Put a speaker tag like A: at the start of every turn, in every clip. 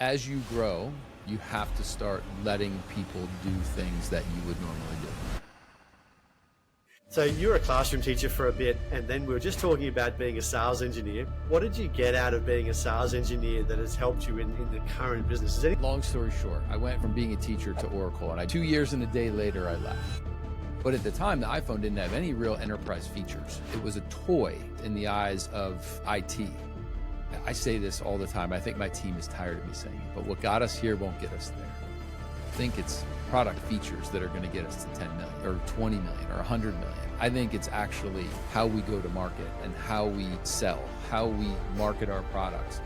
A: As you grow, you have to start letting people do things that you would normally do.
B: So you were a classroom teacher for a bit, and then we were just talking about being a sales engineer. What did you get out of being a sales engineer that has helped you in the current business?
A: Long story short, I went from being a teacher to Oracle, and 2 years and a day later, I left. But at the time, the iPhone didn't have any real enterprise features. It was a toy in the eyes of IT. I say this all the time. I think my team is tired of me saying it, but what got us here won't get us there. I think it's product features that are going to get us to 10 million or 20 million or 100 million. I think it's actually how we go to market and how we sell, how we market our products.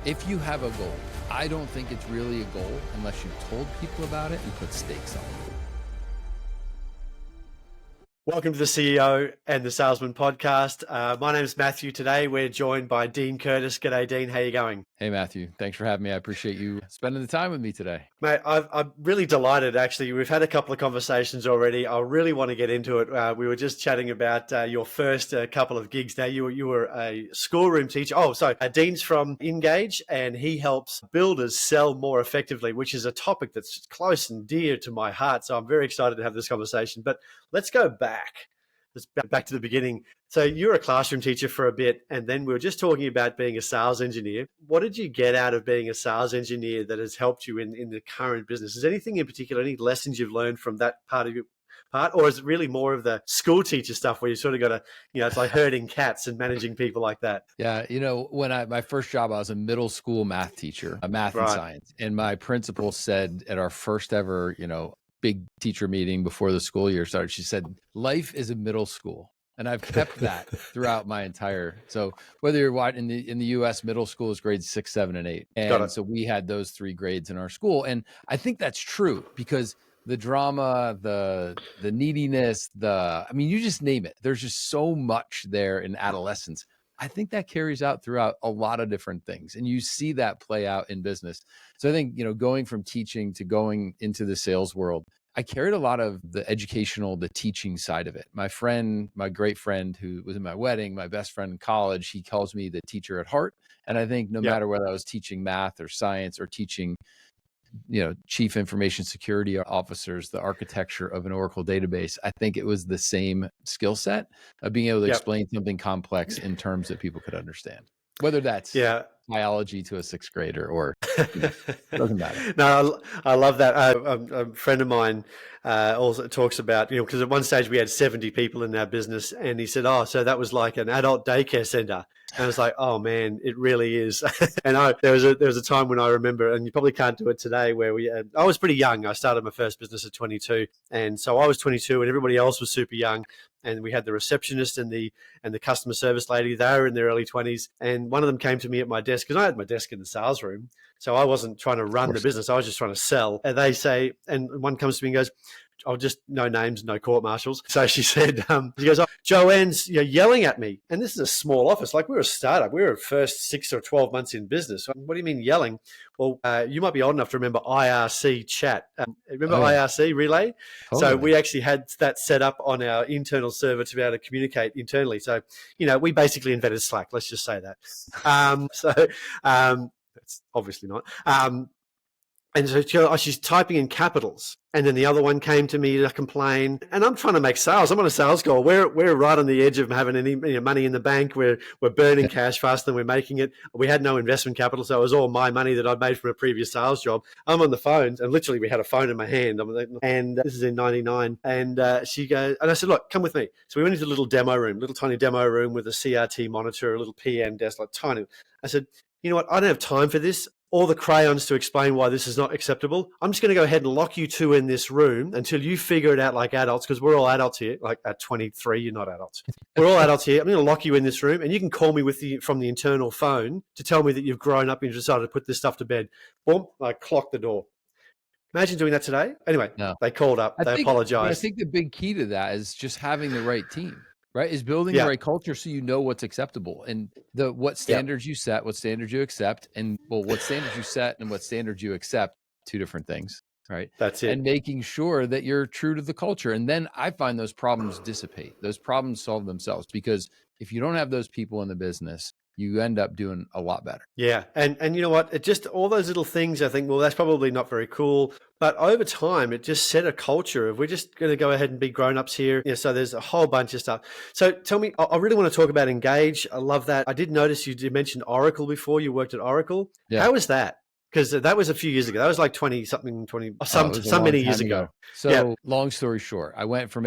A: If you have a goal, I don't think it's really a goal unless you've told people about it and put stakes on it.
B: Welcome to the CEO and the Salesman podcast. My name is Matthew. Today we're joined by Dean Curtis. G'day, Dean. How you going?
A: Hey, Matthew. Thanks for having me. I appreciate you spending the time with me today.
B: Mate, I'm really delighted, actually. We've had a couple of conversations already. I really want to get into it. We were just chatting about your first couple of gigs. Now, you were a schoolroom teacher. Dean's from Ingage, and he helps builders sell more effectively, which is a topic that's close and dear to my heart. So I'm very excited to have this conversation. But let's go back. Let's back to the beginning. So you were a classroom teacher for a bit, and then we were just talking about being a sales engineer. What did you get out of being a sales engineer that has helped you in the current business? Is there anything in particular, any lessons you've learned from that part of your part, or is it really more of the school teacher stuff where you sort of got to, it's like herding cats and managing people like that?
A: Yeah, when my first job, I was a middle school math teacher, a math and science, and my principal said at our first ever, big teacher meeting before the school year started, she said, life is a middle school. And I've kept that throughout my entire, so whether you're in the US, middle school is grades 6, 7, and 8. And so we had those 3 grades in our school. And I think that's true because the drama, the neediness, you just name it. There's just so much there in adolescence. I think that carries out throughout a lot of different things. And you see that play out in business. So I think, going from teaching to going into the sales world, I carried a lot of the educational, the teaching side of it. My great friend who was in my wedding, my best friend in college, he calls me the teacher at heart. And I think no matter whether I was teaching math or science or teaching chief information security officers, the architecture of an Oracle database, I think it was the same skill set of being able to explain something complex in terms that people could understand, whether that's biology to a 6th grader or doesn't matter.
B: No, I love that. A friend of mine also talks about, because at one stage we had 70 people in our business, and he said, so that was like an adult daycare center. And I was like, oh man, it really is. And there was a time when I remember, and you probably can't do it today, where I was pretty young. I started my first business at 22. And so I was 22 and everybody else was super young. And we had the receptionist and the customer service lady. They were in their early 20s. And one of them came to me at my desk, because I had my desk in the sales room. So I wasn't trying to run the business. I was just trying to sell. And they say, and one comes to me and goes, I'll just, no names, no court martials. So she said, she goes, Joanne's yelling at me. And this is a small office. Like, we were a startup. We were first 6 or 12 months in business. What do you mean yelling? Well, you might be old enough to remember IRC chat. Remember IRC Relay? So we actually had that set up on our internal server to be able to communicate internally. So, we basically invented Slack. Let's just say that. That's obviously not. And so she's typing in capitals. And then the other one came to me to complain. And I'm trying to make sales. I'm on a sales call. We're right on the edge of having any money in the bank. We're burning cash faster than we're making it. We had no investment capital, so it was all my money that I'd made from a previous sales job. I'm on the phone, and literally we had a phone in my hand. And this is in 99. And she goes, and I said, look, come with me. So we went into a little tiny demo room with a CRT monitor, a little PM desk, like tiny. I said, you know what? I don't have time for this. All the crayons to explain why this is not acceptable. I'm just going to go ahead and lock you 2 in this room until you figure it out like adults, because we're all adults here. Like at 23, you're not adults. We're all adults here. I'm going to lock you in this room, and you can call me from the internal phone to tell me that you've grown up and you've decided to put this stuff to bed. Boom, I clocked the door. Imagine doing that today. Anyway, They called up. They apologized.
A: I think the big key to that is just having the right team. Right, is building the right culture so you know what's acceptable and what standards you set, what standards you accept, and what standards you set and what standards you accept, 2 different things, right?
B: That's it.
A: And making sure that you're true to the culture. And then I find those problems dissipate. Those problems solve themselves, because if you don't have those people in the business, you end up doing a lot better.
B: Yeah. And you know what? It just all those little things I think, well, that's probably not very cool. But over time, it just set a culture of we're just going to go ahead and be grown-ups here. Yeah, so there's a whole bunch of stuff. So tell me, I really want to talk about Engage. I love that. I did notice you did mention Oracle before. You worked at Oracle.
A: Yeah.
B: How was that? Because that was a few years ago. That was like 20 something, 20,
A: Oh, it was a
B: some
A: long
B: many
A: time
B: years ago.
A: So
B: Yeah.
A: long story short, I went from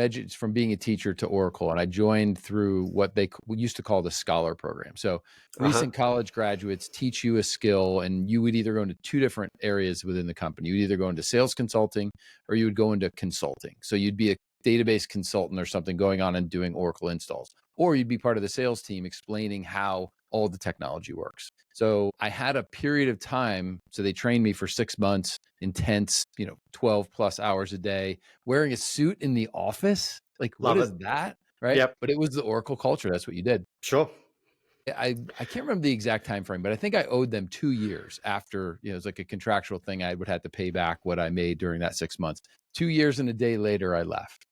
A: being a teacher to Oracle, and I joined through what we used to call the Scholar Program. So recent college graduates teach you a skill, and you would either go into two different areas within the company. You would either go into sales consulting or you would go into consulting. So you'd be a database consultant or something going on and doing Oracle installs, or you'd be part of the sales team explaining how all the technology works. So I had a period of time. So they trained me for 6 months, intense, 12 plus hours a day, wearing a suit in the office. Like,
B: Love
A: what is
B: it.
A: that? Right.
B: Yep.
A: But it was the Oracle culture. That's what you did.
B: Sure.
A: I can't remember the exact time frame, but I think I owed them 2 years after, it was like a contractual thing. I would have to pay back what I made during that 6 months. 2 years and a day later, I left.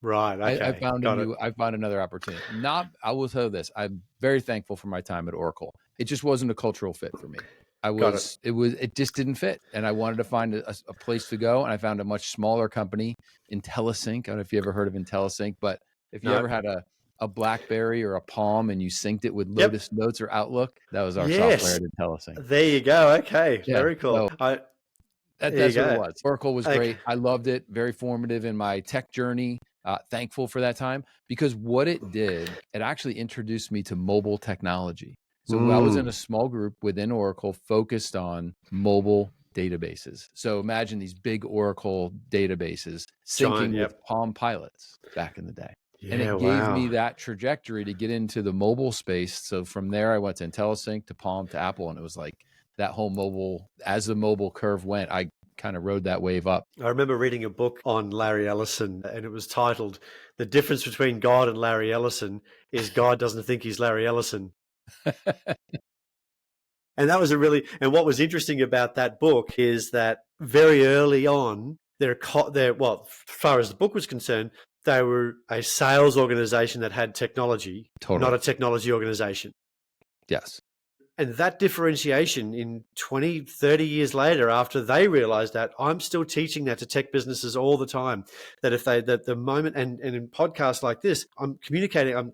B: Right.
A: I
B: Okay.
A: found
B: Got it.
A: I found another opportunity. I will tell you this. I'm very thankful for my time at Oracle. It just wasn't a cultural fit for me. It just didn't fit. And I wanted to find a place to go. And I found a much smaller company, IntelliSync. I don't know if you ever heard of IntelliSync, but if you
B: No.
A: ever had a BlackBerry or a Palm and you synced it with
B: Yep.
A: Lotus Notes or Outlook, that was our
B: Yes.
A: software at IntelliSync.
B: There you go. Okay.
A: Yeah.
B: Very cool.
A: So that's what it was. Oracle was great. I loved it. Very formative in my tech journey. Thankful for that time, because what it did, it actually introduced me to mobile technology. So I was in a small group within Oracle focused on mobile databases. So imagine these big Oracle databases syncing with Palm Pilots back in the day.
B: Yeah,
A: and it gave me that trajectory to get into the mobile space. So from there, I went to IntelliSync, to Palm, to Apple. And it was like that whole mobile, as the mobile curve went, I kind of rode that wave up.
B: I remember reading a book on Larry Ellison, and it was titled "The Difference Between God and Larry Ellison is God Doesn't Think He's Larry Ellison." And that was and what was interesting about that book is that very early on, well, as far as the book was concerned, they were a sales organization that had technology, not a technology organization.
A: Yes.
B: And that differentiation in 20, 30 years later, after they realized that, I'm still teaching that to tech businesses all the time, that the moment, and in podcasts like this, I'm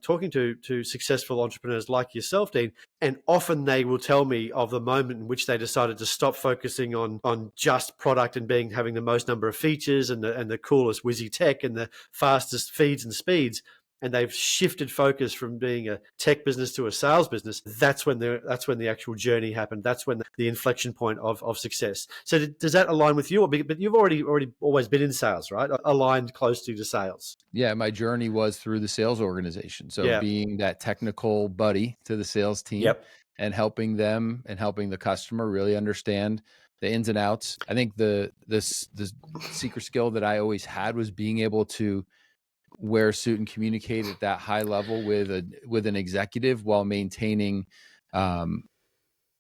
B: talking to successful entrepreneurs like yourself, Dean, and often they will tell me of the moment in which they decided to stop focusing on just product and having the most number of features and the coolest whizzy tech and the fastest feeds and speeds, and they've shifted focus from being a tech business to a sales business. That's when the actual journey happened. That's when the inflection point of success. So does that align with you? But you've already always been in sales, right? Aligned close to sales.
A: Yeah, my journey was through the sales organization. So being that technical buddy to the sales team, and helping them and helping the customer really understand the ins and outs. I think the secret skill that I always had was being able to wear a suit and communicate at that high level with an executive while maintaining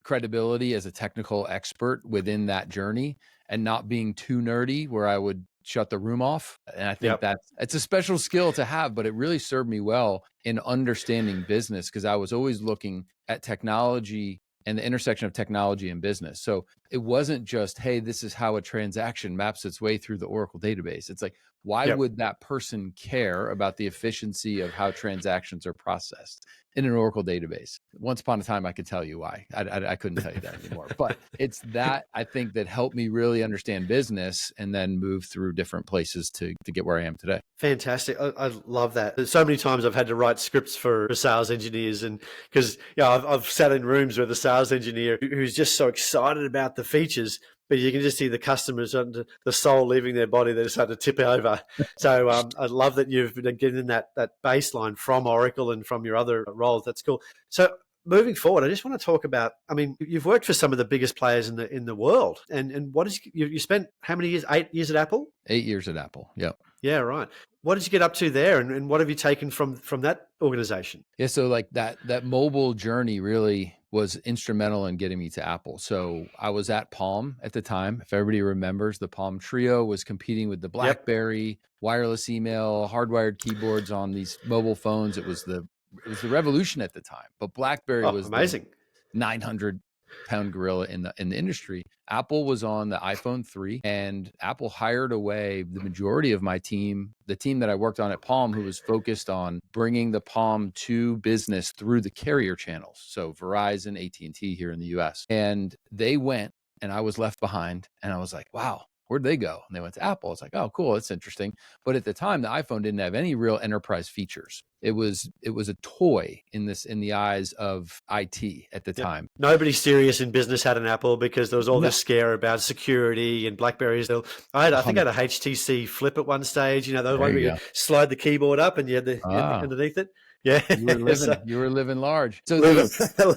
A: credibility as a technical expert within that journey, and not being too nerdy where I would shut the room off. And I think it's a special skill to have, but it really served me well in understanding business, because I was always looking at technology and the intersection of technology and business. So it wasn't just, hey, this is how a transaction maps its way through the Oracle database. It's like, why would that person care about the efficiency of how transactions are processed in an Oracle database? Once upon a time, I could tell you why. I couldn't tell you that anymore. But it's that, I think, that helped me really understand business and then move through different places to get where I am today.
B: Fantastic. I love that. So many times I've had to write scripts for sales engineers, and because I've sat in rooms with a sales engineer who's just so excited about the features, but you can just see the customers, the soul leaving their body. They just start to tip over. So I love that you've been getting that baseline from Oracle and from your other roles. That's cool. So moving forward, I just want to talk about, I mean, you've worked for some of the biggest players in the world, and what is you spent how many years? 8 years at Apple?
A: 8 years at Apple. Yep.
B: Yeah, right. What did you get up to there, and what have you taken from that organization?
A: Yeah, so like that mobile journey really was instrumental in getting me to Apple. So I was at Palm at the time. If everybody remembers, the Palm Trio was competing with the BlackBerry, wireless email, hardwired keyboards on these mobile phones. It was the the revolution at the time. But BlackBerry
B: Oh,
A: was the
B: amazing.
A: 900-pound gorilla in the industry. Apple was on the iPhone 3, and Apple hired away the majority of my team, the team that I worked on at Palm, who was focused on bringing the Palm to business through the carrier channels. So Verizon, AT&T here in the US. And they went, and I was left behind, and I was like, wow, where'd they go? And they went to Apple. It's like, oh, cool, that's interesting. But at the time, the iPhone didn't have any real enterprise features. It was a toy in the eyes of IT at the time.
B: Nobody serious in business had an Apple because there was all
A: No,
B: this scare about security and Blackberries. I think I had a
A: 100%.
B: HTC Flip at one stage. You know, the
A: There
B: one where
A: you
B: you
A: go.
B: slide the keyboard up and you had the
A: Ah,
B: underneath it. Yeah, so
A: you were living large. So
B: living,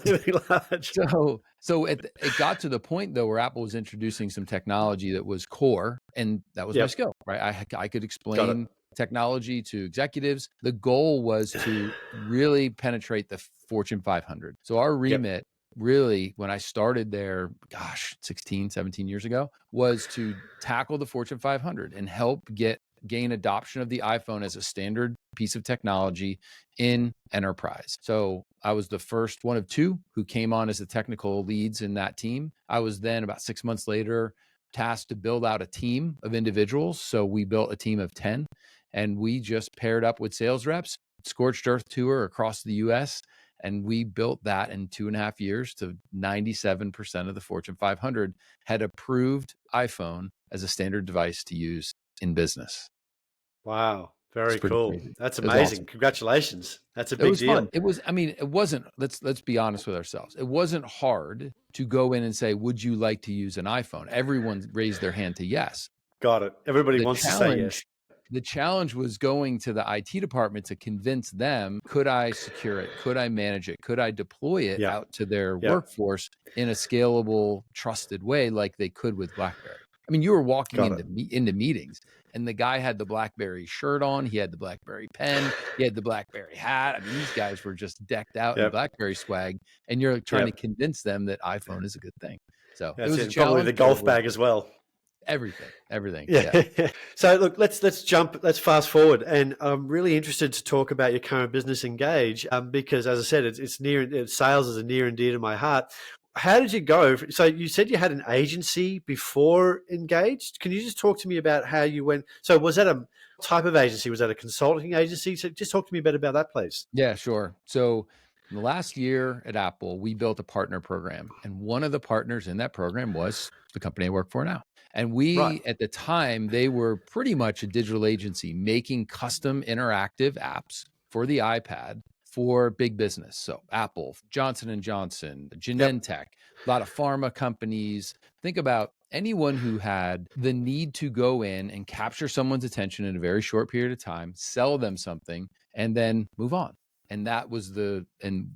B: living large.
A: it got to the point though where Apple was introducing some technology that was core, and that was my
B: Yep,
A: skill, right? I could
B: got it.
A: explain technology to executives. The goal was to really penetrate the Fortune 500. So our
B: Yep,
A: remit really, when I started there, gosh, 16, 17 years ago, was to tackle the Fortune 500 and help gain adoption of the iPhone as a standard piece of technology in enterprise. So I was the first one of two who came on as the technical leads in that team. I was then about 6 months later tasked to build out a team of individuals. So we built a team of 10, and we just paired up with sales reps, scorched earth tour across the US. And we built that in 2.5 years to 97% of the Fortune 500 had approved iPhone as a standard device to use in business.
B: wow,
A: It's
B: very
A: pretty
B: cool.
A: crazy.
B: That's
A: It was awesome.
B: amazing. Congratulations. That's a
A: It
B: big
A: was fun.
B: deal.
A: I mean, it wasn't, let's be honest with ourselves. It wasn't hard to go in and say, would you like to use an iPhone? Everyone raised their hand to yes.
B: Got it. Everybody
A: The
B: wants to say yes.
A: challenge, the challenge was going to the IT department to convince them, could I secure it? Could I manage it? Could I deploy it
B: Yep,
A: out to their
B: yep,
A: workforce in a scalable, trusted way like they could with BlackBerry? I mean, you were walking
B: got
A: into
B: it.
A: into meetings, and the guy had the BlackBerry shirt on, he had the BlackBerry pen, he had the BlackBerry hat. I mean, these guys were just decked out in
B: Yep,
A: BlackBerry swag, and you're trying to
B: yep.
A: convince them that iPhone is a good thing. So it
B: That's
A: was
B: it.
A: a
B: And probably
A: challenge,
B: the
A: but it
B: golf
A: was
B: bag as well.
A: everything.
B: Yeah.
A: Yeah.
B: So look, let's fast forward, and I'm really interested to talk about your current business, Engage, because as I said, sales is a near and dear to my heart. How did you go? So you said you had an agency before Engaged. Can you just talk to me about how you went? So was that a type of agency? Was that a consulting agency? So just talk to me a bit about that, please.
A: Yeah, sure. So in the last year at Apple, we built a partner program. And one of the partners in that program was the company I work for now. And
B: Right.
A: at the time, they were pretty much a digital agency making custom interactive apps for the iPad for big business. So Apple, Johnson and Johnson,
B: Yep.
A: Genentech, a lot of pharma companies. Think about anyone who had the need to go in and capture someone's attention in a very short period of time, sell them something, and then move on. And that was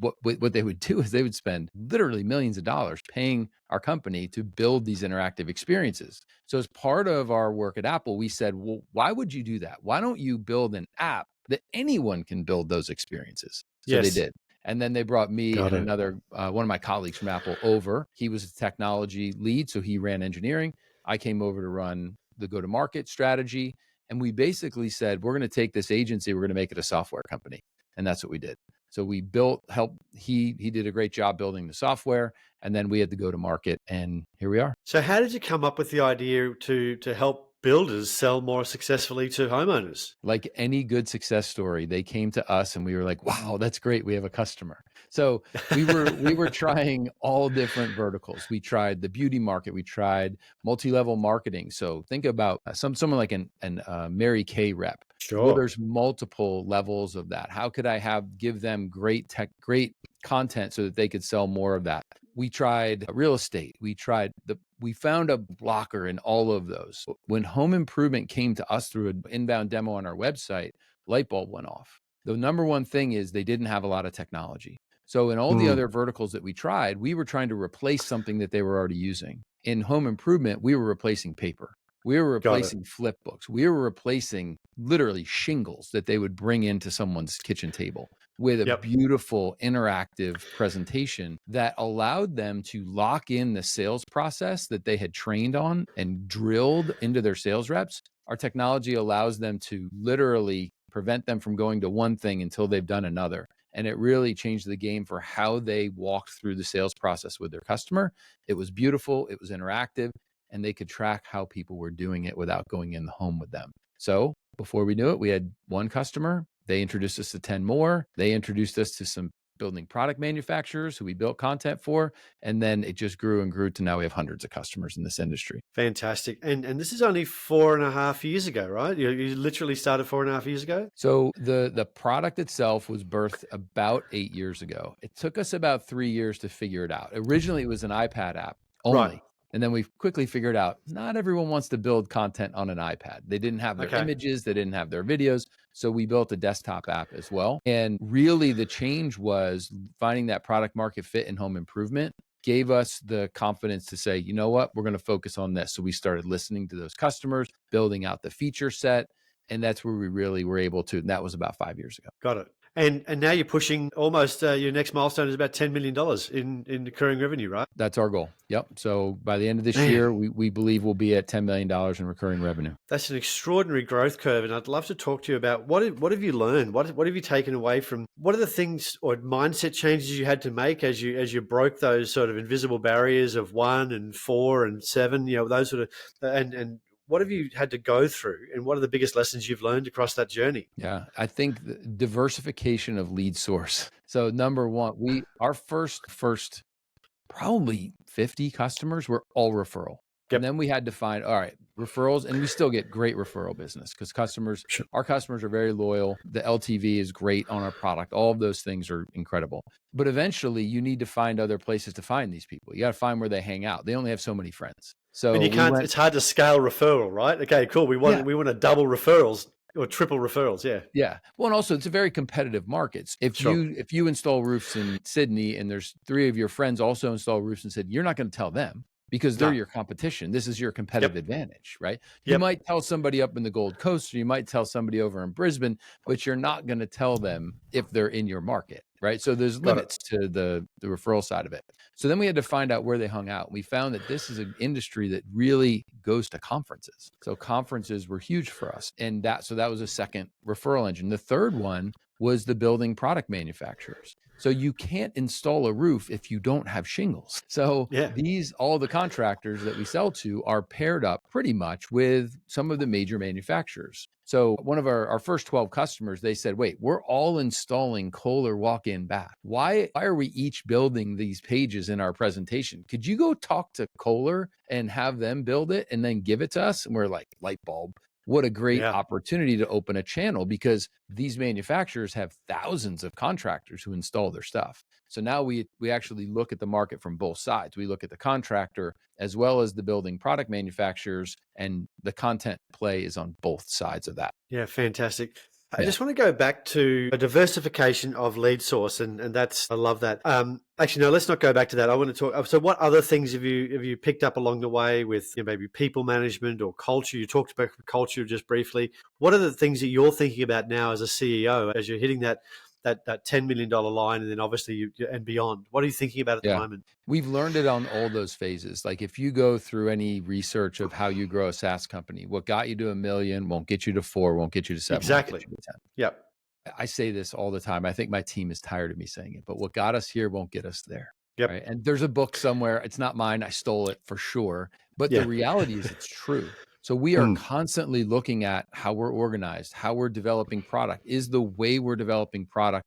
A: what they would do is they would spend literally millions of dollars paying our company to build these interactive experiences. So as part of our work at Apple, we said, well, why would you do that? Why don't you build an app that anyone can build those experiences? So they
B: Yes.
A: did. And then they brought me
B: Got
A: and
B: it.
A: another one of my colleagues from Apple over. He was a technology lead, so he ran engineering. I came over to run the go-to-market strategy. And we basically said, we're going to take this agency, we're going to make it a software company. And that's what we did. So we he did a great job building the software, and then we had to go to market, and here we are.
B: So how did you come up with the idea to help builders sell more successfully to homeowners?
A: Like any good success story, they came to us and we were like, wow, that's great. We have a customer. So we were trying all different verticals. We tried the beauty market. We tried multi-level marketing. So think about someone like an Mary Kay rep. Well,
B: Sure.
A: there's multiple levels of that. How could I give them great content so that they could sell more of that? We tried real estate. We found a blocker in all of those. When home improvement came to us through an inbound demo on our website, light bulb went off. The number one thing is they didn't have a lot of technology. So in all the
B: Mm,
A: other verticals that we tried, we were trying to replace something that they were already using. In home improvement, we were replacing paper. We were
B: got it.
A: replacing flip books. We were replacing literally shingles that they would bring into someone's kitchen table with a
B: Yep.
A: beautiful interactive presentation that allowed them to lock in the sales process that they had trained on and drilled into their sales reps. Our technology allows them to literally prevent them from going to one thing until they've done another And it really changed the game for how they walked through the sales process with their customer. It was beautiful. It was interactive, and they could track how people were doing it without going in the home with them. So before we knew it, we had one customer. They introduced us to 10 more. They introduced us to some building product manufacturers who we built content for. And then it just grew and grew to now we have hundreds of customers in this industry.
B: Fantastic. And this is only 4.5 years ago, right? You literally started 4.5 years ago?
A: So the product itself was birthed about 8 years ago. It took us about 3 years to figure it out. Originally, it was an iPad app only.
B: Right.
A: And then we quickly figured out not everyone wants to build content on an iPad. They didn't have their images, they didn't have their videos. So we built a desktop app as well. And really the change was finding that product market fit in home improvement gave us the confidence to say, you know what, we're going to focus on this. So we started listening to those customers, building out the feature set. And that's where we really were able to. And that was about 5 years ago.
B: Got it. And now you're pushing almost your next milestone is about $10 million in recurring revenue, right?
A: That's our goal. Yep. So by the end of this year, we believe we'll be at $10 million in recurring revenue.
B: That's an extraordinary growth curve. And I'd love to talk to you about what have you learned? What have you taken away from, what are the things or mindset changes you had to make as you broke those sort of invisible barriers of 1 and 4 and 7, those sort of, and what have you had to go through, and what are the biggest lessons you've learned across that journey?
A: Yeah, I think the diversification of lead source. So number one, our first probably 50 customers were all referral.
B: Yep.
A: And then we had to find, all right, referrals, and we still get great referral business because our customers are very loyal. The LTV is great on our product. All of those things are incredible. But eventually you need to find other places to find these people. You got to find where they hang out. They only have so many friends. So
B: and it's hard to scale referral, right? Okay, cool. We want to double referrals or triple referrals. Yeah.
A: Yeah. Well, and also it's a very competitive market. If you install roofs in Sydney and there's 3 of your friends also install roofs in Sydney, you're not going to tell them because they're your competition. This is your competitive advantage, right? You might tell somebody up in the Gold Coast, or you might tell somebody over in Brisbane, but you're not going to tell them if they're in your market, right? So there's limits to the referral side of it. So then we had to find out where they hung out. We found that this is an industry that really goes to conferences. So conferences were huge for us. And so that was a second referral engine. The third one was the building product manufacturers. So you can't install a roof if you don't have shingles. So all the contractors that we sell to are paired up pretty much with some of the major manufacturers. So one of our first 12 customers, they said, wait, we're all installing Kohler walk-in bath. Why are we each building these pages in our presentation? Could you go talk to Kohler and have them build it and then give it to us? And we're like, light bulb. What a great opportunity to open a channel, because these manufacturers have thousands of contractors who install their stuff. So now we actually look at the market from both sides. We look at the contractor as well as the building product manufacturers, and the content play is on both sides of that.
B: Yeah, fantastic. I just want to go back to a diversification of lead source, and I love that. Actually, no, let's not go back to that. I want to talk. So, what other things have you picked up along the way with maybe people management or culture? You talked about culture just briefly. What are the things that you're thinking about now as a CEO as you're hitting that $10 million line, and then obviously and beyond? What are you thinking about at the moment?
A: We've learned it on all those phases. Like if you go through any research of how you grow a SaaS company, what got you to $1 million won't get you to 4, won't get you to 7.
B: Exactly.
A: Won't get you to 10.
B: Yep.
A: I say this all the time. I think my team is tired of me saying it, but what got us here won't get us there.
B: Yep.
A: Right? And there's a book somewhere. It's not mine. I stole it for sure. But the reality is it's true. So we are constantly looking at how we're organized, how we're developing product. Is the way we're developing product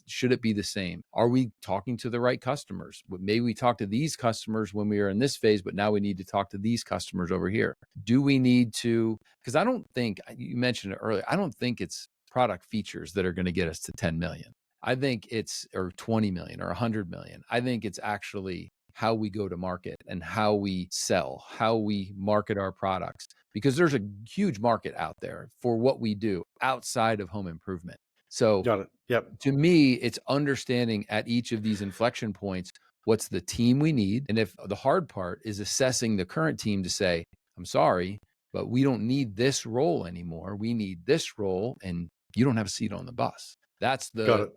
A: should it be the same? Are we talking to the right customers? Maybe we talk to these customers when we are in this phase, but now we need to talk to these customers over here. Do we need to, because I don't think, you mentioned it earlier, I don't think it's product features that are going to get us to 10 million. I think or 20 million or 100 million. I think it's actually how we go to market and how we sell, how we market our products, because there's a huge market out there for what we do outside of home improvement. So
B: got it. Yep.
A: To me, it's understanding at each of these inflection points, what's the team we need? And if the hard part is assessing the current team to say, I'm sorry, but we don't need this role anymore. We need this role, and you don't have a seat on the bus. That's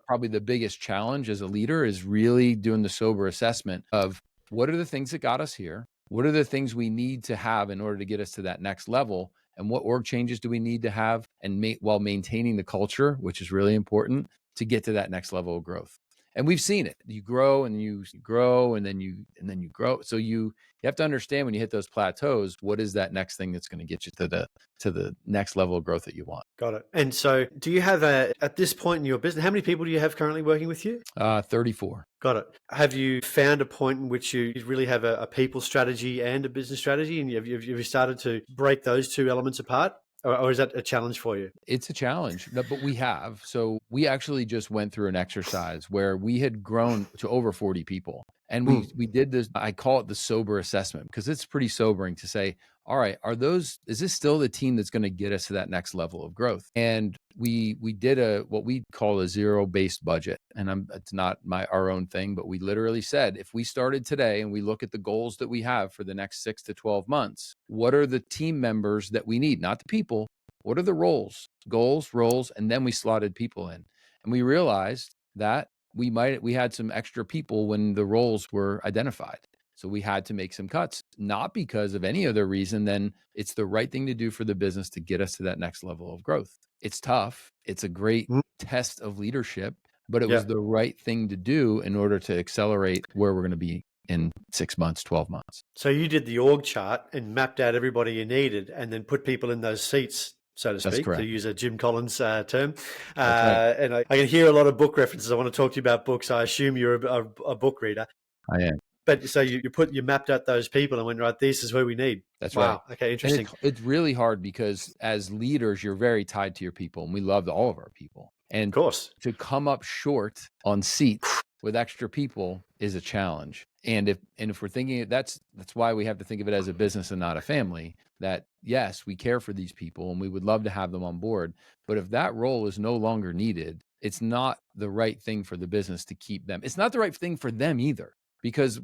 A: probably the biggest challenge as a leader, is really doing the sober assessment of what are the things that got us here? What are the things we need to have in order to get us to that next level? And what org changes do we need to have, and while maintaining the culture, which is really important, to get to that next level of growth. And we've seen it. You grow and you grow and then you grow. So you have to understand when you hit those plateaus, what is that next thing that's going to get you to the next level of growth that you want.
B: Got it. And so do you have at this point in your business, how many people do you have currently working with you?
A: 34.
B: Got it. Have you found a point in which you really have a people strategy and a business strategy? And have you started to break those two elements apart? Or is that a challenge for you?
A: It's a challenge, but we have. So we actually just went through an exercise where we had grown to over 40 people. And we did this, I call it the sober assessment, because it's pretty sobering to say, all right, is this still the team that's going to get us to that next level of growth? And we did what we call a zero-based budget. And it's not our own thing, but we literally said, if we started today and we look at the goals that we have for the next 6 to 12 months, what are the team members that we need? Not the people. What are the goals, roles, and then we slotted people in. And we realized that we had some extra people when the roles were identified. So we had to make some cuts, not because of any other reason than it's the right thing to do for the business to get us to that next level of growth. It's tough. It's a great test of leadership, but it was the right thing to do in order to accelerate where we're going to be in 6 months, 12 months.
B: So you did the org chart and mapped out everybody you needed and then put people in those seats, so to speak, to use a Jim Collins term. And I can hear a lot of book references. I want to talk to you about books. I assume you're a book reader.
A: I am.
B: But so you mapped out those people and went, right, this is who we need.
A: That's
B: wow.
A: Right.
B: Okay, interesting.
A: It's really hard because as leaders, you're very tied to your people, and we love all of our people. And
B: of course,
A: to come up short on seats with extra people is a challenge. And if we're thinking that's why we have to think of it as a business and not a family. That yes, we care for these people and we would love to have them on board. But if that role is no longer needed, it's not the right thing for the business to keep them. It's not the right thing for them either, because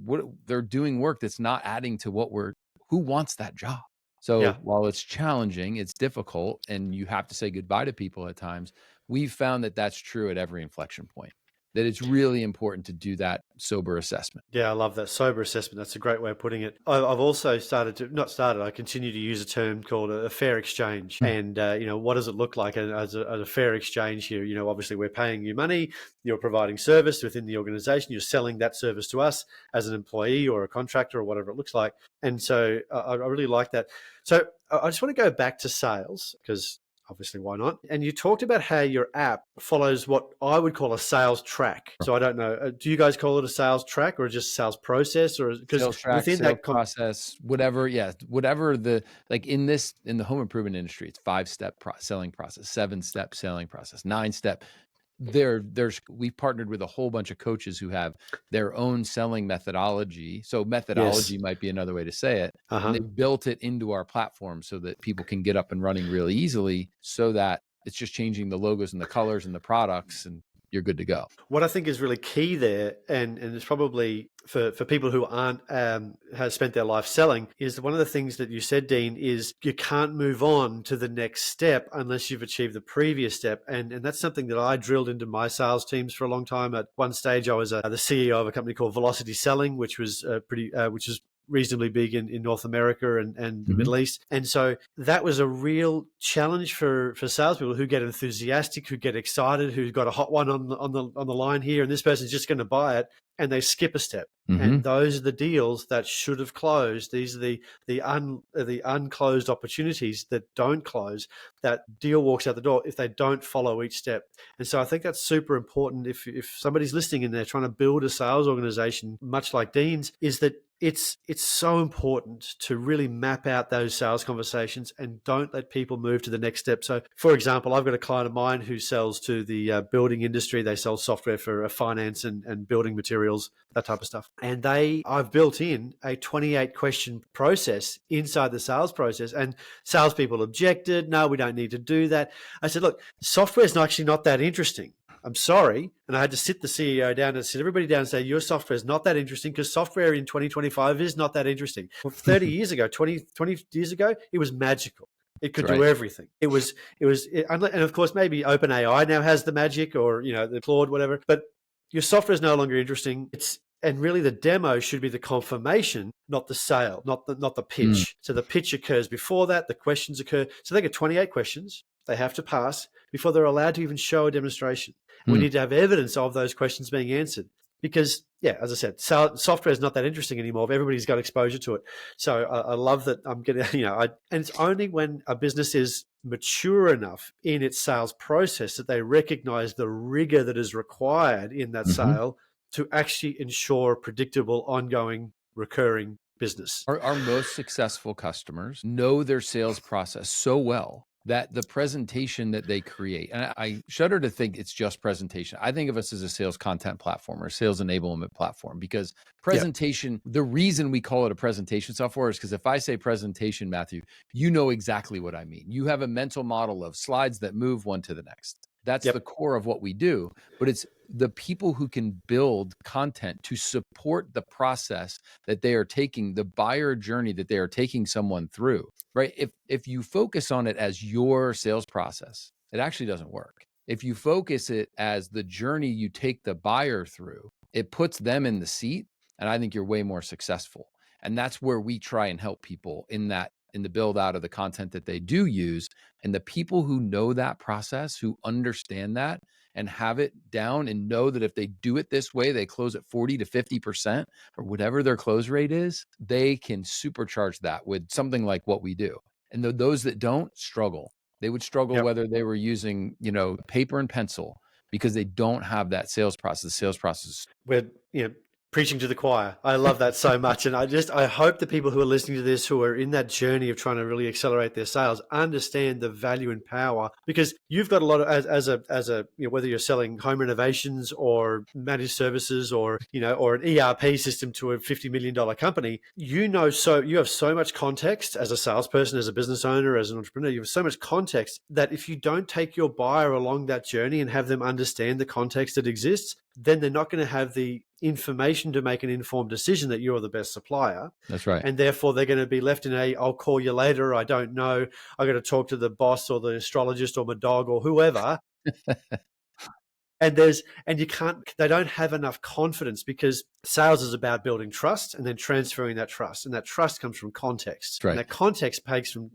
A: they're doing work that's not adding to who wants that job. So while it's challenging, it's difficult, and you have to say goodbye to people at times, we've found that that's true at every inflection point, that it's really important to do that sober assessment.
B: Yeah, I love that sober assessment. That's a great way of putting it. I've also I continue to use a term called a fair exchange. And, what does it look like as a fair exchange here? Obviously we're paying you money, you're providing service within the organization, you're selling that service to us as an employee or a contractor or whatever it looks like. And so I really like that. So I just want to go back to sales, because obviously, why not? And you talked about how your app follows what I would call a sales track. So I don't know, do you guys call it a sales track or just sales process, or because
A: sales track, within that process, whatever, whatever in the home improvement industry, it's 5-step selling process, 7-step selling process, 9-step. We've partnered with a whole bunch of coaches who have their own selling methodology. So methodology might be another way to say it. And they built it into our platform so that people can get up and running really easily, so that it's just changing the logos and the colors and the products, and you're good to go.
B: What I think is really key there, and it's probably for people who aren't have spent their life selling, is one of the things that you said, Dean, is you can't move on to the next step unless you've achieved the previous step. And that's something that I drilled into my sales teams for a long time. At one stage, I was the CEO of a company called Velocity Selling, which was reasonably big in North America and the Middle East. And so that was a real challenge for salespeople who get enthusiastic, who get excited, who've got a hot one on the line here, and this person's just going to buy it, and they skip a step. And those are the deals that should have closed. These are the unclosed opportunities that don't close. That deal walks out the door if they don't follow each step. And so I think that's super important. If somebody's listening and they're trying to build a sales organization, much like Dean's, is that it's so important to really map out those sales conversations and don't let people move to the next step. So, for example, I've got a client of mine who sells to the building industry. They sell software for finance and building materials, that type of stuff. And I've built in a 28-question process inside the sales process. And salespeople objected, no, we don't need to do that. I said, look, software is actually not that interesting. I'm sorry. And I had to sit the CEO down and sit everybody down and say, your software is not that interesting, because software in 2025 is not that interesting. Well, 30 years ago, 20 years ago, it was magical. It could do everything. And of course, maybe OpenAI now has the magic, or, the Claude, whatever, but your software is no longer interesting. And really the demo should be the confirmation, not the sale, not the pitch. So the pitch occurs before that, the questions occur. So they get 28 questions. they have to pass before they're allowed to even show a demonstration. And we
A: Hmm.
B: need to have evidence of those questions being answered. Because, yeah, as I said, software is not that interesting anymore. Everybody's got exposure to it. So I love that I'm getting, and it's only when a business is mature enough in its sales process that they recognize the rigor that is required in that
A: Hmm.
B: sale to actually ensure predictable, ongoing, recurring business.
A: Our most successful customers know their sales process so well that the presentation that they create, and I shudder to think it's just presentation. I think of us as a sales content platform or a sales enablement platform, because
B: Yep.
A: presentation, the reason we call it a presentation software is because if I say presentation, Matthew, you know exactly what I mean. You have a mental model of slides that move one to the next. That's the
B: Yep.
A: core of what we do, but it's the people who can build content to support the process that they are taking, the buyer journey that they are taking someone through, right? If you focus on it as your sales process, it actually doesn't work. If you focus it as the journey you take the buyer through, it puts them in the seat, and I think you're way more successful. And that's where we try and help people in the build out of the content that they do use. And the people who know that process, who understand that and have it down and know that if they do it this way, they close at 40 to 50% or whatever their close rate is, they can supercharge that with something like what we do. And those that don't struggle, they would struggle
B: Yep.
A: whether they were using, paper and pencil, because they don't have that sales process. The sales process.
B: We're preaching to the choir. I love that so much, and I hope the people who are listening to this, who are in that journey of trying to really accelerate their sales, understand the value and power, because you've got a lot of as a whether you're selling home renovations or managed services or or an ERP system to a $50 million company, so you have so much context as a salesperson, as a business owner, as an entrepreneur. You have so much context that if you don't take your buyer along that journey and have them understand the context that exists, then they're not going to have the information to make an informed decision that you're the best supplier.
A: That's right.
B: And therefore they're going to be left in I'll call you later, I don't know, I got to talk to the boss or the astrologist or my dog or whoever. And they don't have enough confidence, because sales is about building trust and then transferring that trust. And that trust comes from context.
A: Right.
B: And that context takes from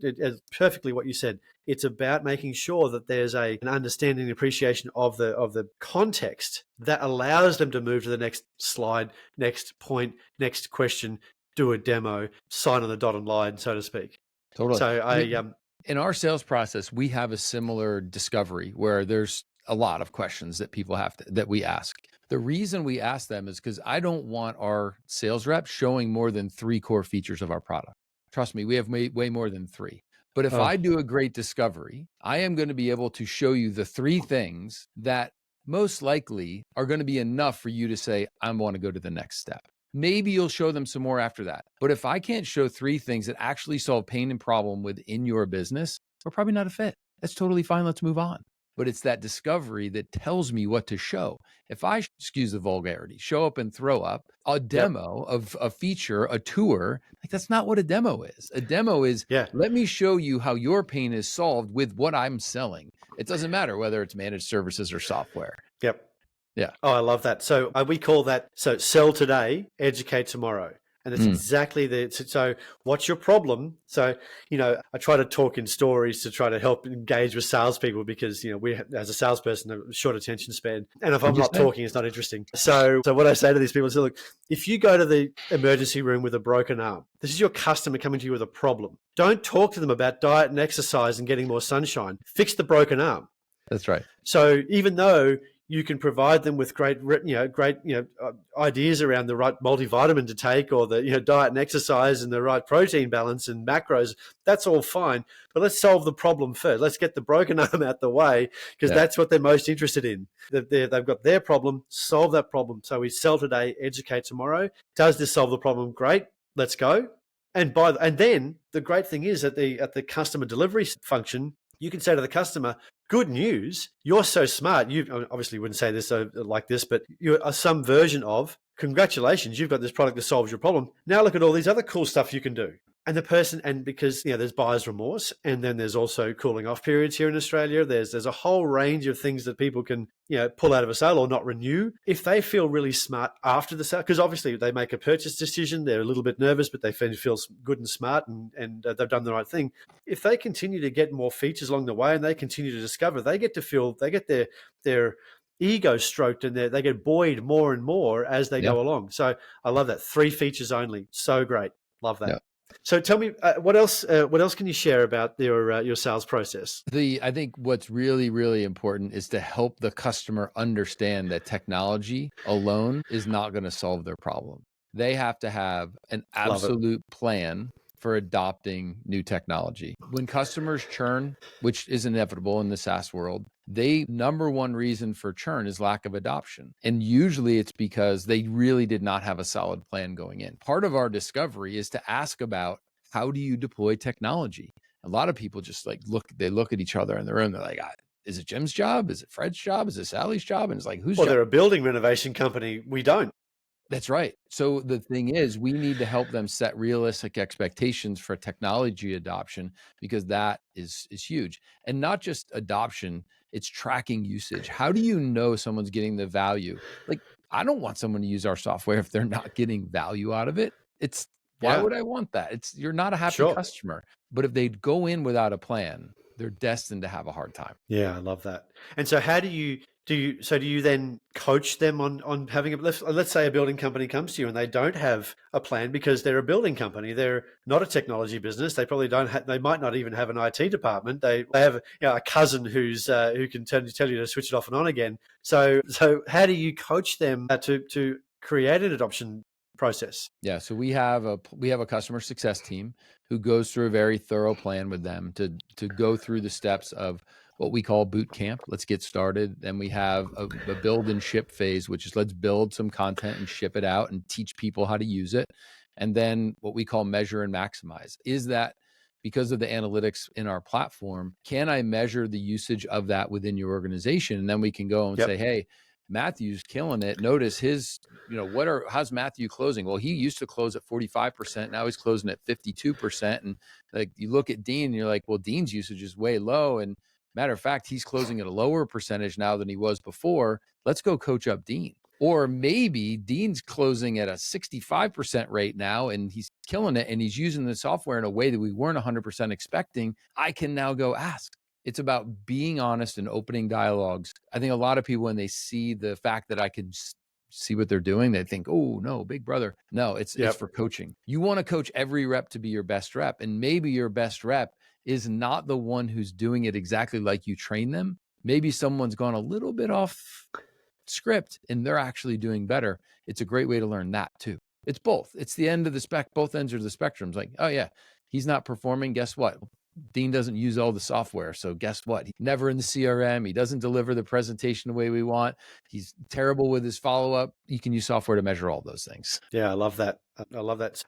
B: perfectly what you said. It's about making sure that there's an understanding and appreciation of the context that allows them to move to the next slide, next point, next question, do a demo, sign on the dotted line, so to speak.
A: Totally.
B: So
A: in our sales process, we have a similar discovery where there's a lot of questions that people that we ask. The reason we ask them is because I don't want our sales rep showing more than 3 core features of our product. Trust me, we have way more than 3. But if I do a great discovery, I am going to be able to show you the 3 things that most likely are going to be enough for you to say, I want to go to the next step. Maybe you'll show them some more after that. But if I can't show 3 things that actually solve pain and problem within your business, we're probably not a fit. That's totally fine. Let's move on. But it's that discovery that tells me what to show. If I, excuse the vulgarity, show up and throw up a demo of a feature, a tour, like that's not what a demo is. A demo is, let me show you how your pain is solved with what I'm selling. It doesn't matter whether it's managed services or software.
B: Yep.
A: Yeah.
B: Oh, I love that. So we call that, sell today, educate tomorrow. And it's exactly so what's your problem? So, I try to talk in stories to try to help engage with salespeople, because, we, as a salesperson, have a short attention span. And if I'm not talking, it's not interesting. So what I say to these people is, look, if you go to the emergency room with a broken arm, this is your customer coming to you with a problem. Don't talk to them about diet and exercise and getting more sunshine. Fix the broken arm.
A: That's right.
B: So even though you can provide them with great ideas around the right multivitamin to take, or the diet and exercise and the right protein balance and macros, that's all fine. But let's solve the problem first. Let's get the broken arm out the way, because that's what they're most interested in. They've got their problem, solve that problem. So we sell today, educate tomorrow. Does this solve the problem? Great, let's go. And then the great thing is at the customer delivery function, you can say to the customer, good news, you're so smart. You obviously wouldn't say this like this, but you are some version of, congratulations, you've got this product that solves your problem. Now look at all these other cool stuff you can do. And the person, and because there's buyer's remorse, and then there's also cooling off periods here in Australia. There's a whole range of things that people can pull out of a sale or not renew if they feel really smart after the sale, because obviously they make a purchase decision. They're a little bit nervous, but they feel good and smart, and they've done the right thing. If they continue to get more features along the way and they continue to discover, they get their ego stroked, and they get buoyed more and more as they
A: Yeah.
B: go along. So I love that. 3 features only. So great. Love that.
A: Yeah.
B: So tell me, what else? What else can you share about your sales process?
A: I think what's really, really important is to help the customer understand that technology alone is not going to solve their problem. They have to have an
B: Love it.
A: absolute plan for adopting new technology. When customers churn, which is inevitable in the SaaS world, number one reason for churn is lack of adoption. And usually it's because they really did not have a solid plan going in. Part of our discovery is to ask about, how do you deploy technology? A lot of people just look at each other in the room. They're like, is it Jim's job? Is it Fred's job? Is it Sally's job? And it's like, whose job?
B: They're a building renovation company. We don't.
A: That's right. So the thing is, we need to help them set realistic expectations for technology adoption, because that is huge. And not just adoption, it's tracking usage. How do you know someone's getting the value? Like, I don't want someone to use our software if they're not getting value out of it. Why would I want that? You're not a happy customer. But if they go in without a plan, they're destined to have a hard time.
B: Yeah, I love that. And so how do you then coach them on having let's say a building company comes to you and they don't have a plan because they're a building company. They're not a technology business. They probably they might not even have an IT department. They have a cousin who can tell you to switch it off and on again. So how do you coach them to create an adoption process?
A: Yeah, so we have a customer success team who goes through a very thorough plan with them to go through the steps of what we call boot camp. Let's get started. Then we have a build and ship phase, which is let's build some content and ship it out and teach people how to use it. And then what we call measure and maximize. Is that because of the analytics in our platform, can I measure the usage of that within your organization? And then we can go and say, hey, Matthew's killing it. Notice his, how's Matthew closing? Well, he used to close at 45%. Now he's closing at 52%. And like, you look at Dean and you're like, well, Dean's usage is way low. And matter of fact, he's closing at a lower percentage now than he was before. Let's go coach up Dean. Or maybe Dean's closing at a 65% rate now and he's killing it and he's using the software in a way that we weren't 100% expecting. I can now go ask. It's about being honest and opening dialogues. I think a lot of people, when they see the fact that I can see what they're doing, they think, oh, no, big brother. No, it's for coaching. You want to coach every rep to be your best rep. And maybe your best rep is not the one who's doing it exactly like you train them. Maybe someone's gone a little bit off script and they're actually doing better. It's a great way to learn that too. It's both. It's the end of the both ends of the spectrum. It's like, oh yeah, he's not performing. Guess what? Dean doesn't use all the software. So guess what? He's never in the CRM. He doesn't deliver the presentation the way we want. He's terrible with his follow-up. You can use software to measure all those things.
B: Yeah, I love that. I love that.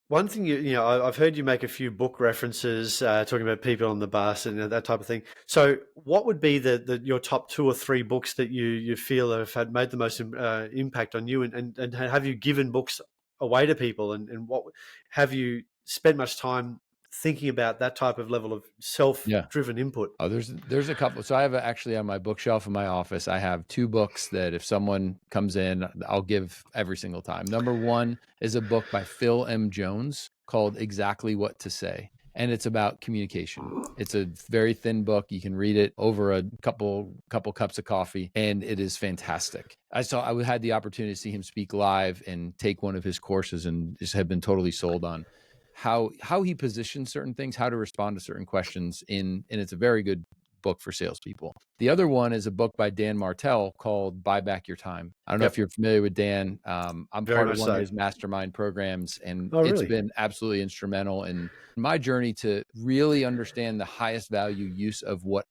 B: One thing I've heard you make a few book references talking about people on the bus and that type of thing. So, what would be your top 2 or 3 books that you feel have made the most impact on you, and have you given books away to people, and what have you spent much time thinking about that type of level of self-driven input?
A: Oh, there's a couple. So I have actually on my bookshelf in my office, I have 2 books that if someone comes in, I'll give every single time. Number 1 is a book by Phil M. Jones called Exactly What to Say. And it's about communication. It's a very thin book. You can read it over a couple cups of coffee, and it is fantastic. I had the opportunity to see him speak live and take one of his courses, and just have been totally sold on how he positions certain things, how to respond to certain questions and it's a very good book for salespeople. The other one is a book by Dan Martell called Buy Back Your Time. I don't know if you're familiar with Dan. I'm part of one of his mastermind programs, and it's been absolutely instrumental in my journey to really understand the highest value use of what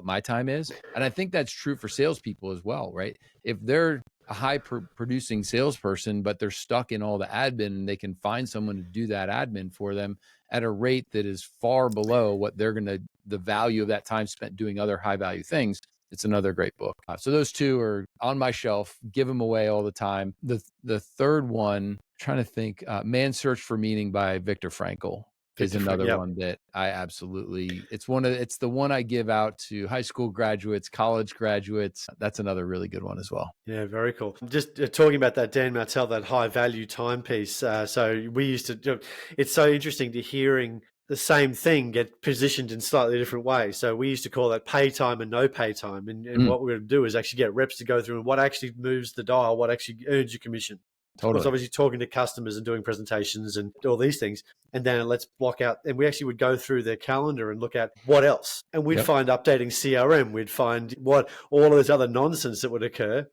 A: my time is. And I think that's true for salespeople as well, right? If they're a high producing salesperson, but they're stuck in all the admin, and they can find someone to do that admin for them at a rate that is far below what the value of that time spent doing other high value things. It's another great book. So those 2 are on my shelf, give them away all the time. The third one Trying to think. Man's Search for Meaning by Viktor Frankl is
B: Victor Frank.
A: another
B: Yep.
A: one that I absolutely, it's the one I give out to high school graduates, college graduates. That's another really good one as well.
B: Yeah, very cool. Just talking about that Dan Martell, that high value timepiece. So we used to, it's so interesting to hearing the same thing get positioned in slightly different ways. So we used to call that pay time and no pay time. And what we're going to do is actually get reps to go through and what actually moves the dial, what actually earns you commission. Of course,
A: Totally.
B: obviously talking to customers and doing presentations and all these things. And then let's block out, and we actually would go through their calendar and look at what else. And we'd find updating CRM, we'd find what all of this other nonsense that would occur.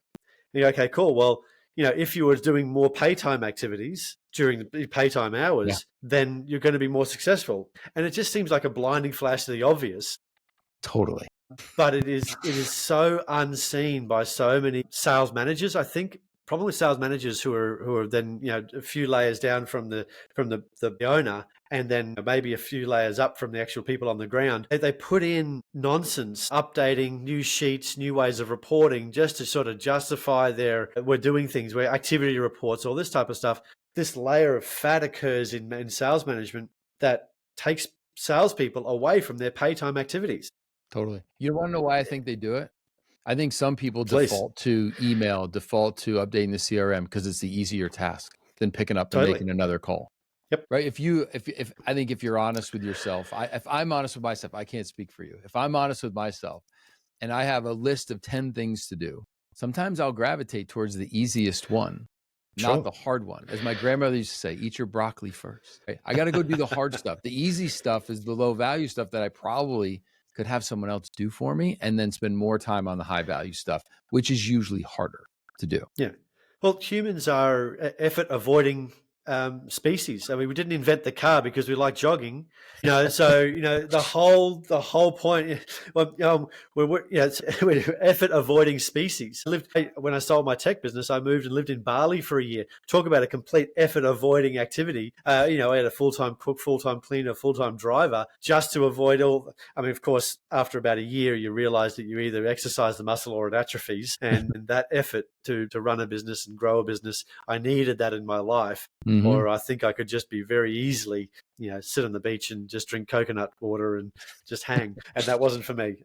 B: You go, okay, cool. Well, if you were doing more pay time activities during the pay time hours, then you're going to be more successful. And it just seems like a blinding flash of the obvious.
A: Totally.
B: But it is so unseen by so many sales managers, I think. Problem with sales managers who are then a few layers down from the owner, and then maybe a few layers up from the actual people on the ground. They put in nonsense, updating new sheets, new ways of reporting, just to sort of justify we're doing things, where activity reports, all this type of stuff. This layer of fat occurs in sales management that takes salespeople away from their pay time activities.
A: Totally. You want to know why I think they do it? I think some people default to email, default to updating the CRM because it's the easier task than picking up and making another call.
B: Yep.
A: Right. If I think if you're honest with yourself, if I'm honest with myself, I can't speak for you. If I'm honest with myself and I have a list of 10 things to do, sometimes I'll gravitate towards the easiest one, not the hard one. As my grandmother used to say, eat your broccoli first. Right? I got to go do the hard stuff. The easy stuff is the low value stuff that I probably could have someone else do for me, and then spend more time on the high value stuff, which is usually harder to do.
B: Yeah. Well, humans are effort avoiding species. I mean, we didn't invent the car because we like jogging, So the whole point. Well, we're effort avoiding species. When I sold my tech business, I moved and lived in Bali for a year. Talk about a complete effort avoiding activity. I had a full-time cook, full-time cleaner, full-time driver, just to avoid all. I mean, of course, after about a year, you realize that you either exercise the muscle or it atrophies, and that effort to run a business and grow a business, I needed that in my life. Or I think I could just be very easily, sit on the beach and just drink coconut water and just hang. And that wasn't for me.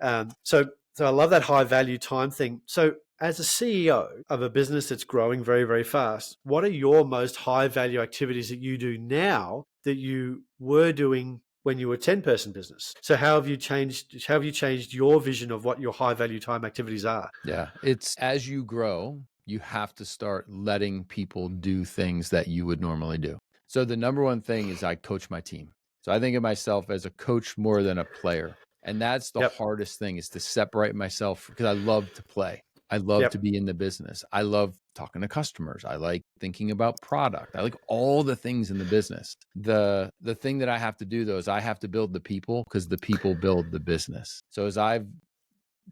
B: So I love that high value time thing. So as a CEO of a business that's growing very, very fast, what are your most high value activities that you do now that you were doing when you were a 10-person business? So how have you changed your vision of what your high value time activities are?
A: Yeah. It's as you grow, you have to start letting people do things that you would normally do. So the number one thing is I coach my team. So I think of myself as a coach more than a player. And that's the hardest thing, is to separate myself, because I love to play. I love to be in the business. I love talking to customers. I like thinking about product. I like all the things in the business. The thing that I have to do, though, is I have to build the people, because the people build the business. So as I've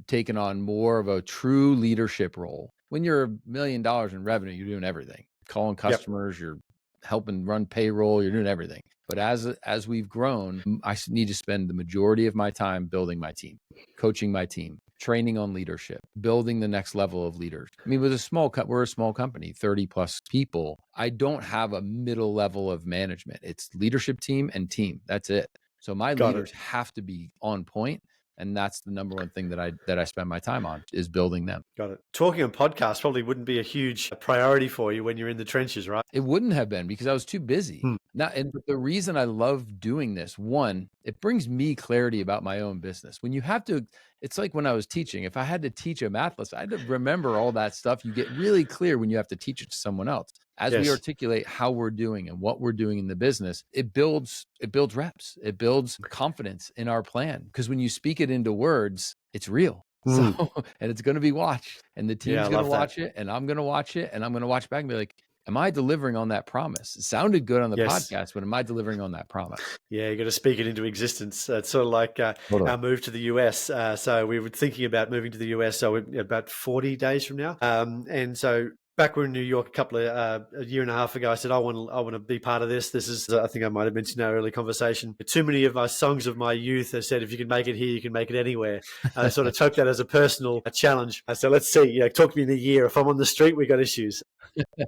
A: taken on more of a true leadership role, when you're $1 million in revenue, you're doing everything. You're calling customers, you're helping run payroll, you're doing everything. But as we've grown, I need to spend the majority of my time building my team, coaching my team, training on leadership, building the next level of leaders. I mean, we're a small company, 30 plus people. I don't have a middle level of management. It's leadership team and team. That's it. So my leaders have to be on point. And that's the number one thing that I spend my time on, is building them.
B: Got it. Talking on podcasts probably wouldn't be a huge priority for you when you're in the trenches, right?
A: It wouldn't have been, because I was too busy. And the reason I love doing this, one, it brings me clarity about my own business. When you have to, it's like when I was teaching, if I had to teach a math lesson, I had to remember all that stuff. You get really clear when you have to teach it to someone else. As we articulate how we're doing and what we're doing in the business, it builds reps. It builds confidence in our plan, because when you speak it into words, it's real. So, and it's going to be watched, and the team's going to watch it, and I'm going to watch it, and I'm going to watch back and be like, am I delivering on that promise? It sounded good on the podcast, but am I delivering on that promise? Yeah,
B: you got to speak it into existence. It's sort of like our move to the US. So we were thinking about moving to the US. So we're about 40 days from now. And so back when in New York a year and a half ago, I said, I want to be part of this. This is, I think I might have mentioned in our early conversation, too many of my songs of my youth have said, if you can make it here, you can make it anywhere. I sort of took that as a personal challenge. So let's see, talk to me in a year. If I'm on the street, we got issues.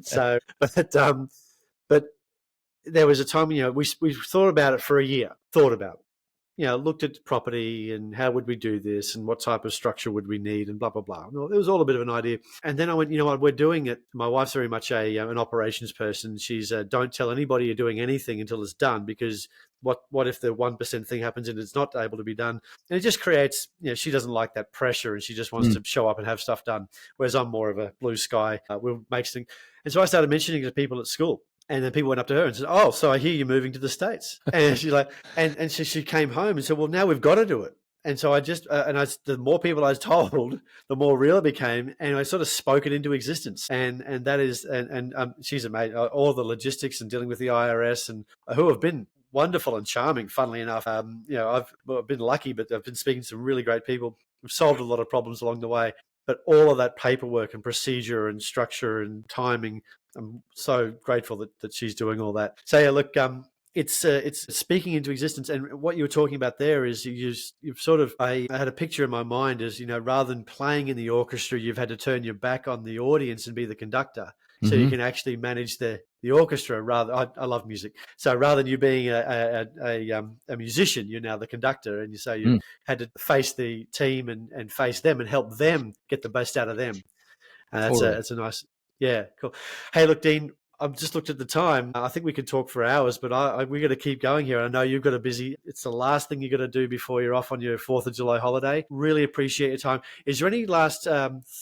B: So, But there was a time, we thought about it for a year, looked at property and how would we do this and what type of structure would we need and blah, blah, blah. It was all a bit of an idea. And then I went, you know what, we're doing it. My wife's very much an operations person. She's don't tell anybody you're doing anything until it's done, because what if the 1% thing happens and it's not able to be done? And it just creates, she doesn't like that pressure and she just wants to show up and have stuff done. Whereas I'm more of a blue sky, we'll make things. And so I started mentioning it to people at school. And then people went up to her and said, "Oh, so I hear you're moving to the States." And she's like, and so she came home and said, "Well, now we've got to do it." And so I just, the more people I was told, the more real it became, and I sort of spoke it into existence. And that is, she's amazing. All the logistics and dealing with the IRS, and who have been wonderful and charming. Funnily enough, I've been lucky, but I've been speaking to some really great people. We've solved a lot of problems along the way. But all of that paperwork and procedure and structure and timing, I'm so grateful that she's doing all that. So yeah, look, it's speaking into existence. And what you were talking about there is you've sort of, I had a picture in my mind as, rather than playing in the orchestra, you've had to turn your back on the audience and be the conductor. So you can actually manage the orchestra. I love music. So rather than you being a musician, you're now the conductor, and so you had to face the team and face them and help them get the best out of them. And that's a nice, yeah, cool. Hey, look, Dean, I've just looked at the time. I think we could talk for hours, but we got to keep going here. I know you've got a busy. It's the last thing you got to do before you're off on your 4th of July holiday. Really appreciate your time. Is there any last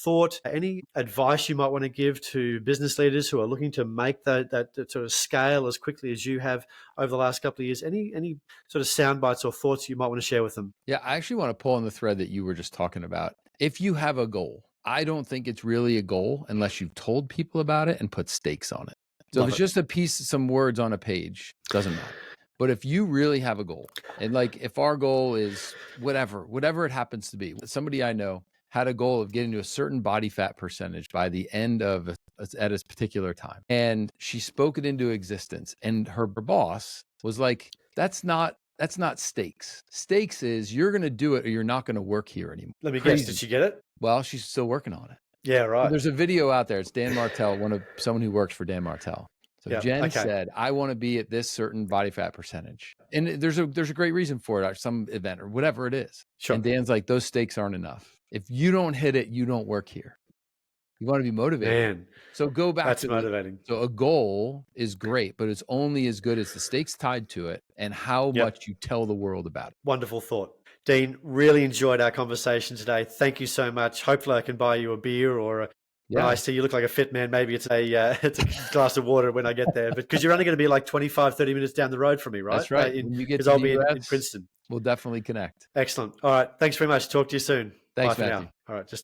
B: thought, any advice you might want to give to business leaders who are looking to make that sort of scale as quickly as you have over the last couple of years? Any sort of sound bites or thoughts you might want to share with them?
A: Yeah, I actually want to pull on the thread that you were just talking about. If you have a goal, I don't think it's really a goal unless you've told people about it and put stakes on it. So if it's just a piece, some words on a page, doesn't matter. But if you really have a goal, and like if our goal is whatever it happens to be, somebody I know had a goal of getting to a certain body fat percentage by the end of at a particular time, and she spoke it into existence, and her boss was like, that's not stakes. Stakes is you're going to do it or you're not going to work here anymore.
B: Let me guess, did she get it?
A: Well, she's still working on it.
B: Yeah, right.
A: So there's a video out there. It's Dan Martell, someone who works for Dan Martell. So Jen said, I want to be at this certain body fat percentage. And there's a great reason for it, some event or whatever it is. Sure. And Dan's like, those stakes aren't enough. If you don't hit it, you don't work here. You want to be motivated. Man, so go back
B: that's motivating.
A: So a goal is great, but it's only as good as the stakes tied to it and how much you tell the world about it.
B: Wonderful thought. Dean, really enjoyed our conversation today. Thank you so much. Hopefully I can buy you a beer or a I see you look like a fit man. Maybe it's a glass of water when I get there, but because you're only going to be like 25, 30 minutes down the road from me, right?
A: That's right. When you get to
B: I'll be in Princeton.
A: We'll definitely connect.
B: Excellent. All right. Thanks very much. Talk to you soon.
A: Thanks,
B: Bye for
A: Matthew.
B: now. All right. Just